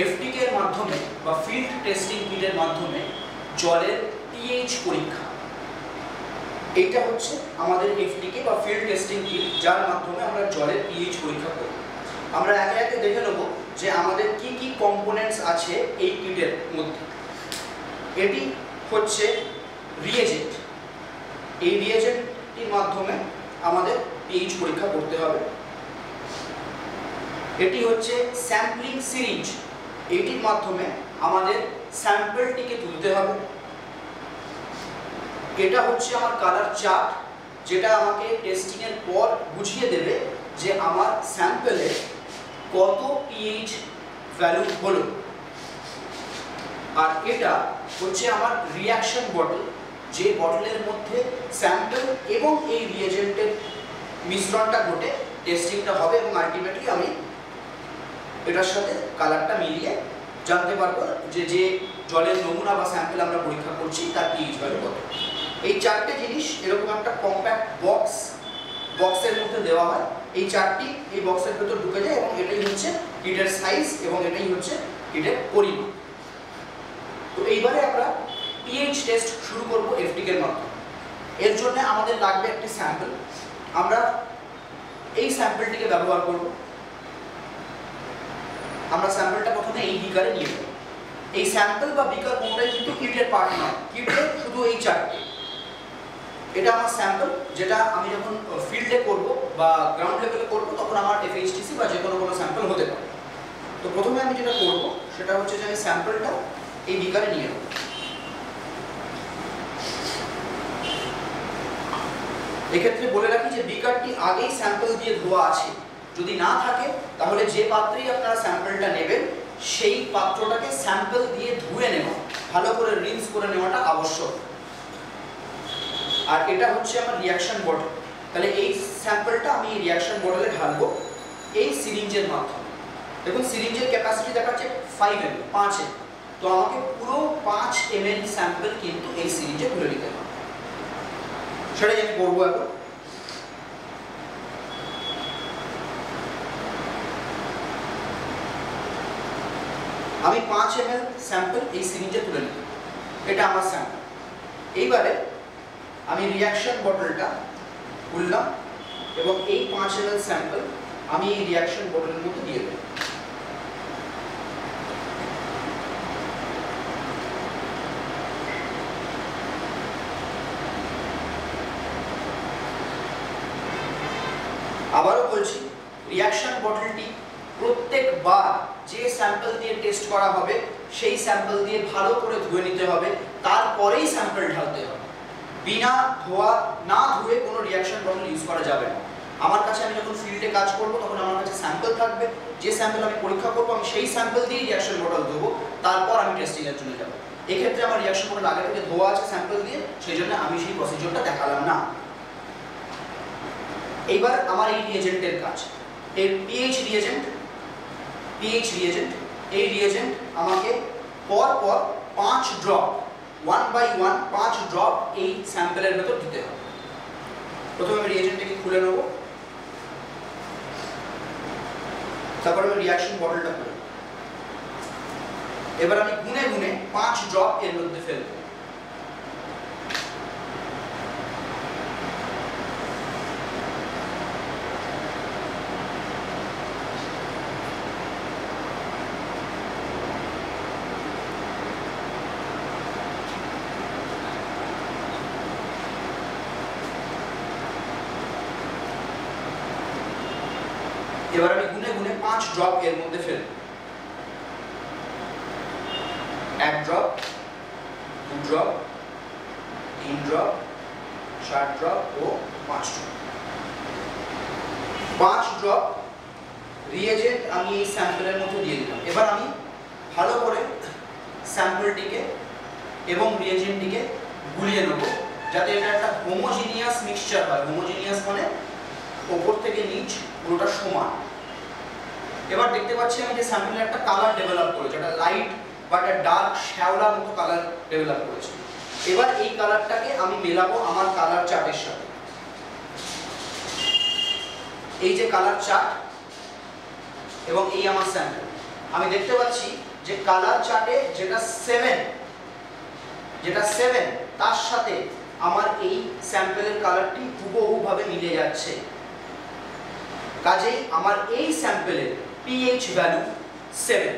এফটিকে এর মাধ্যমে বা ফিল্ড টেস্টিং কিটের মাধ্যমে জলের পিএইচ পরীক্ষা। এইটা হচ্ছে আমাদের এফটিকে বা ফিল্ড টেস্টিং কিট, যার মাধ্যমে আমরা জলের পিএইচ পরীক্ষা করব। আমরা একে একে দেখে নেব যে আমাদের কি কি কম্পোনেন্টস আছে এই কিটের মধ্যে। এটি হচ্ছে রিয়েজেন্ট। এই রিয়েজেন্টটির মাধ্যমে আমাদের পিএইচ পরীক্ষা করতে হবে। এটি হচ্ছে স্যাম্পলিং সিরিঞ্জ। এটির মাধ্যমে আমাদের স্যাম্পলটিকে তুলতে হবে। এটা হচ্ছে আমার কালার চার্ট, যেটা আমাকে টেস্টিং এর পর বুঝিয়ে দেবে যে আমার স্যাম্পলে কত পিএইচ ভ্যালু হলো। আর এটা হচ্ছে আমার রিঅ্যাকশন বটল, যে বটলের মধ্যে স্যাম্পল এবং এই রিয়েজেন্টের মিশ্রণটা ঘটে টেস্টিংটা হবে, এবং আলটিমেটলি আমি এটার সাথে কালারটা মিলিয়ে জানতে পারবো যে যে জলের নমুনা বা স্যাম্পল আমরা পরীক্ষা করছি তার পিএইচ ভ্যালু কত। এই চারটে জিনিস এরকম একটা কম্প্যাক্ট বক্সের মধ্যে দেওয়া হয়। এই চারটি এই বক্সের ভেতর ঢুকে যায়, এবং এটাই হচ্ছে কিটের সাইজ এবং এটাই হচ্ছে কিটের পরিমাণ। তো এইবারে আমরা পিএইচ টেস্ট শুরু করব এফটিকে এর মাধ্যমে। এর জন্য আমাদের লাগবে একটি স্যাম্পল। আমরা এই স্যাম্পলটিকে ব্যবহার করব। আমরা স্যাম্পলটা প্রথমে এই বিকারে নিয়ে নেব। এই স্যাম্পল বা বিকার কোনটাই কিন্তু কিটের পার্ট নয়, কিটের শুধু এই চারটি। এটা আমার স্যাম্পল, যেটা আমি যখন ফিল্ডে করব বা গ্রাউন্ড লেভেলে করব তখন আমার এফএইচটিসি বা যে কোনো স্যাম্পল হতে পারে। তো প্রথমে আমি যেটা করব সেটা হচ্ছে যে আমি স্যাম্পলটা এই বিকারে নিয়ে নেব। এক্ষেত্রে বলে রাখি যে বিকারটি আগেই স্যাম্পল দিয়ে ধোয়া আছে। যদি না থাকে তাহলে যে পাত্রেই আপনারা স্যাম্পলটা নেবেন সেই পাত্রটাকে স্যাম্পল দিয়ে ধুয়ে নেওয়া, ভালো করে রিন্স করে নেওয়াটা আবশ্যক। আর এটা হচ্ছে আমার রিঅ্যাকশন বটল। তাহলে এই স্যাম্পলটা আমি এই রিঅ্যাকশন বটলে ঢালবো এই সিরিঞ্জের মাধ্যমে। দেখুন সিরিঞ্জের ক্যাপাসিটি দেখাচ্ছে 5 ml, 5 ml। তো আমাকে পুরো 5 ml স্যাম্পল কিন্তু এই সিরিঞ্জে তুলে নিতে হবে। সেটাই আমি করবো এখন। আমি 5 ml স্যাম্পল এই সিরিঞ্জে তুলে নিব। এটা আমার স্যাম্পল। এইবারে আমি রিঅ্যাকশন বটলটা খুললাম এবং এই 5 ml স্যাম্পল আমি এই রিঅ্যাকশন বটলের মধ্যে দিয়ে দেব। আবারও বলছি, রিঅ্যাকশন বটলটি প্রত্যেকবার যে স্যাম্পল দিয়ে টেস্ট করা হবে সেই স্যাম্পল দিয়ে ভালো করে ধুয়ে নিতে হবে, তারপরেই স্যাম্পল ঢালতে হবে। বিনা ধোয়া না ধুয়ে কোনো রিঅ্যাকশন বটল ইউজ করা যাবে না। আমার কাছে আমি যখন ফিল্ডে কাজ করব তখন আমার কাছে স্যাম্পল থাকবে, যে স্যাম্পল আমি পরীক্ষা করব আমি সেই স্যাম্পল দিয়েই রিঅ্যাকশন বটল দেবো, তারপর আমি টেস্টিংয়ের জন্য যাব। এক্ষেত্রে আমার রিঅ্যাকশন বটল আগে থেকে ধোয়া আছে স্যাম্পল দিয়ে, সেই জন্য আমি সেই প্রসিডিওরটা দেখালাম না। এইবার আমার এই রিয়েজেন্টের কাজ, এর পিএইচ রিয়েজেন্ট। এই রিয়েজেন্ট আমাকে পর 5 ড্রপ 1 by 1 5 ড্রপ এই স্যাম্পলের ভেতর দিতে হবে। প্রথমে আমি রিয়েজেন্টটাকে খুলে নেব, তারপর আমি রিঅ্যাকশন বটলটা খুলে নেব। এবার আমি গুনে গুনে 5 ড্রপ এর মধ্যে ফেলব। এবার আমি গুনে গুনে 5 ড্রপ এর মধ্যে ফেলব। 1 ড্রপ, 2 ড্রপ, 3 ড্রপ, 4 ড্রপ ও 5 ড্রপ। 5 ড্রপ রিয়েজেন্ট আমি এই স্যাম্পলের মধ্যে দিয়ে দিলাম। এবার আমি ভালো করে স্যাম্পলটিকে এবং রিয়েজেন্টটিকে গুলিয়ে নেব, যাতে এটা একটা হোমোজিনিয়াস মিক্সচার হয়। হোমোজিনিয়াস মানে উপর থেকে নিচ পুরোটা সমান। এবার দেখতে পাচ্ছি আমি যে স্যাম্পলে একটা কালার ডেভেলপ করেছে, একটা লাইট বা একটা ডার্ক শ্যাওলা মতো কালার ডেভেলপ করেছে। এবার এই কালারটাকে আমি মেলাবো আমার কালার চার্টের সাথে। এই যে কালার চার্ট এবং এই আমার স্যাম্পল, আমি দেখতে পাচ্ছি যে কালার চার্টে যেটা 7 তার সাথে আমার এই স্যাম্পেলের কালারটি হুবহুভাবে মিলে যাচ্ছে। কাজেই আমার এই স্যাম্পেলের পিএইচ ভ্যালু 7।